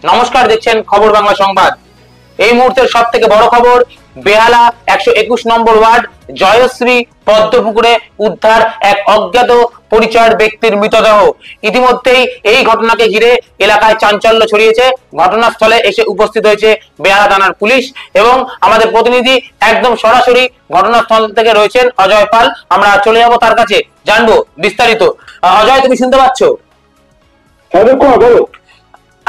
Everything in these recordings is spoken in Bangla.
নমস্কার, দেখছেন খবর বাংলা সংবাদ। এই মুহূর্তের সব থেকে বড় খবর, বেহালা 121 নম্বর ওয়ার্ড জয়শ্রী পদ্মপুকুরে উদ্ধার এক অজ্ঞাত পরিচয়ের ব্যক্তির মৃতদেহ। ইতিমধ্যেই এই ঘটনাকে ঘিরে এলাকায় চাঞ্চল্য ছড়িয়েছে। ঘটনাস্থলে এসে উপস্থিত হয়েছে বেহালা থানার পুলিশ এবং আমাদের প্রতিনিধি একদম সরাসরি ঘটনাস্থল থেকে রয়েছেন অজয় পাল। আমরা চলে যাব তার কাছে, জানবো বিস্তারিত। অজয়, তুমি শুনতে পাচ্ছ?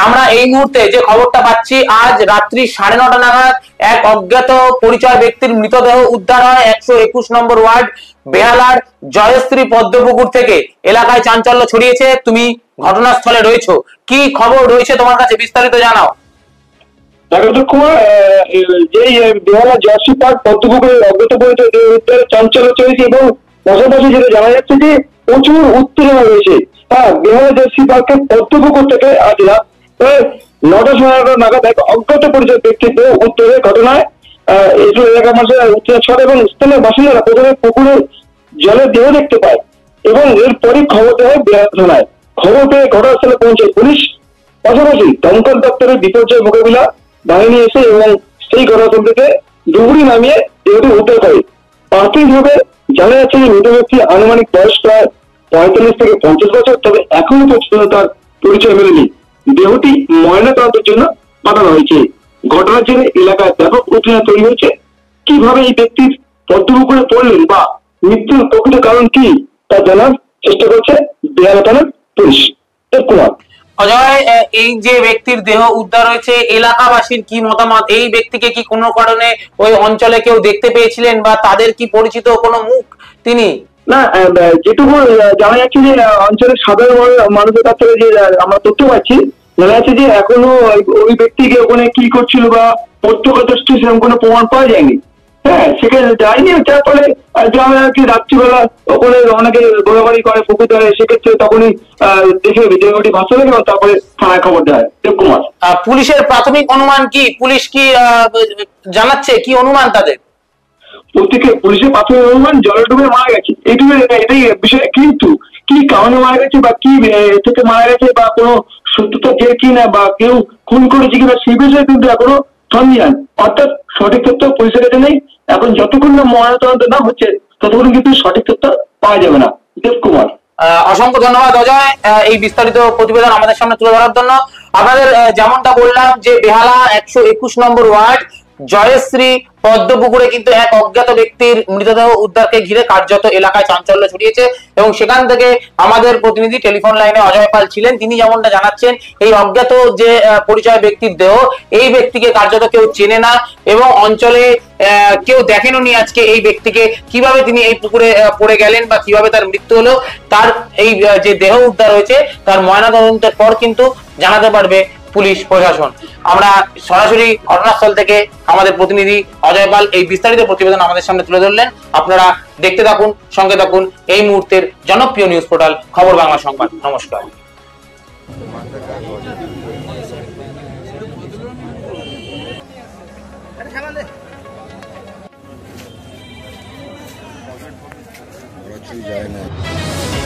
আমরা এই মুহূর্তে যে খবরটা পাচ্ছি, আজ রাত্রি 9:30 নাগাদ এক অজ্ঞাত পরিচয় ব্যক্তির মৃতদেহ উদ্ধার হয় 121 নম্বর ওয়ার্ড বেহালার জয়শ্রী পদ্মপুকুর থেকে। এলাকায় চাঞ্চল্য ছড়িয়েছে, তুমি ঘটনাস্থলে রয়েছো, কি খবর রয়েছে তোমার কাছে, বিস্তারিত জানাও। বেহালা জয়শ্রী পার্ক পদ্মপুকুরের অজ্ঞাত পরিচয় উদ্ধারে চাঞ্চল্য চলেছে এবং পাশাপাশি যেটা জানা যাচ্ছে যে প্রচুর উত্তেজনা রয়েছে। বেহালা জয়শ্রী পার্কের পদ্মপুকুর থেকে আজ রাত 9:30 নাগাদ এক অজ্ঞাত পরিচয় ব্যক্তির দেহ উদ্ধারের ঘটনায় এলাকার মানুষের উত্তেজনা ছড়ে এবং স্থানীয় বাসিন্দারা প্রথমে পুকুরে জলে দেহ দেখতে পায় এবং এরপরই খবর দেয় বেহালা থানায়। খবর পেয়ে ঘটনাস্থলে পৌঁছে পুলিশ, পাশাপাশি দমকল দপ্তরের বিপর্যয় মোকাবিলা বাহিনী এসে এবং সেই ঘটনাস্থল থেকে ডুবুরি নামিয়ে দেহটি উদ্ধার করে। প্রাথমিকভাবে জানা যাচ্ছে যে মৃত ব্যক্তি আনুমানিক বয়স প্রায় 45 থেকে 50 বছর, তবে এখনো পর্যন্ত তার পরিচয় মেলেনি। দেহটি ময়নাতদন্তের জন্য পাঠানো হয়েছে। ঘটনার জন্য এলাকায় ব্যাপক উত্তেজনা তৈরি হয়েছে। কিভাবে এই ব্যক্তির পদ্মপুকুরে পড়লেন বা মৃত্যুর প্রকৃত কারণ কি তা জানার চেষ্টা করছে বেহালা থানার পুলিশ। অজয়, এই যে ব্যক্তির দেহ উদ্ধার হয়েছে, এলাকাবাসীর কি মতামত? এই ব্যক্তিকে কি কোনো কারণে ওই অঞ্চলে কেউ দেখতে পেয়েছিলেন বা তাদের কি পরিচিত কোনো মুখ তিনি? না, যেটুকু জানা যাচ্ছে যে অঞ্চলের সাধারণ মানুষের কাছ থেকে যে আমরা তথ্য পাচ্ছি, জানা যাচ্ছে যে এখনো ওই ব্যক্তিকে ওখানে কি করছিল বা প্রত্যক্ষদর্শী সেরকম কোনো প্রমাণ পাওয়া যায়নি। সেখানে যায়নি, যার ফলে গ্রামে আর কি রাত্রিবেলা ওখানে অনেকে ঘোরাঘুরি করে পুকুর ধরে, সেক্ষেত্রে তখনই দেখে দেহটি ভাসতে লাগে এবং তারপরে থানায় খবর দেয় দেবকুমার। পুলিশের প্রাথমিক অনুমান কি? পুলিশ কি জানাচ্ছে, কি অনুমান তাদের? পুলিশের প্রাথমিক অনুমান জলে ডুবে মারা গেছে, এটাই বিষয়। কিন্তু কি কারণে মারা গেছে বা কি থেকে মারা গেছে বা কোনো সত্যতা যে কিনা বা কেউ খুন করেছে কিনা সেই বিষয়ে কিন্তু এখনো সন্দেহান, অর্থাৎ সঠিক তথ্য পুলিশের কাছে নেই। এখন যতক্ষণ না ময়নাতদন্ত না হচ্ছে ততক্ষণ কিন্তু সঠিক তথ্য পাওয়া যাবে না। দেবকুমার, অসংখ্য ধন্যবাদ অজয় এই বিস্তারিত প্রতিবেদন আমাদের সামনে তুলে ধরার জন্য। আপনাদের যেমনটা বললাম যে বেহালা 121 নম্বর ওয়ার্ড জয়শ্রী পদ্মপুকুরে কিন্তু এক অজ্ঞাত ব্যক্তির মৃতদেহ উদ্ধারকে ঘিরে কার্যত এলাকায় চাঞ্চল্য ছড়িয়েছে এবং সেখান থেকে আমাদের প্রতিনিধি টেলিফোন লাইনে অজয় পাল ছিলেন। তিনি যেমনটা জানাচ্ছেন, এই অজ্ঞাত যে পরিচয় ব্যক্তির দেহ, এই ব্যক্তিকে কার্যত কেউ চেনে না এবং অঞ্চলে কেউ দেখেনি আজকে এই ব্যক্তিকে, কিভাবে তিনি এই পুকুরে পড়ে গেলেন বা কিভাবে তার মৃত্যু হলো, তার এই যে দেহ উদ্ধার হয়েছে তার ময়নাতদন্তের পর কিন্তু জানাতে পারবে পুলিশ প্রশাসন। আমরা সরাসরি ঘটনাস্থল থেকে আমাদের প্রতিনিধি অজয় পাল এই বিস্তারিত প্রতিবেদন আমাদের সামনে তুলে ধরলেন। আপনারা দেখতে থাকুন, সঙ্গে থাকুন এই মুহূর্তের জনপ্রিয় নিউজ পোর্টাল খবর বাংলা সংবাদ। নমস্কার। যায় না।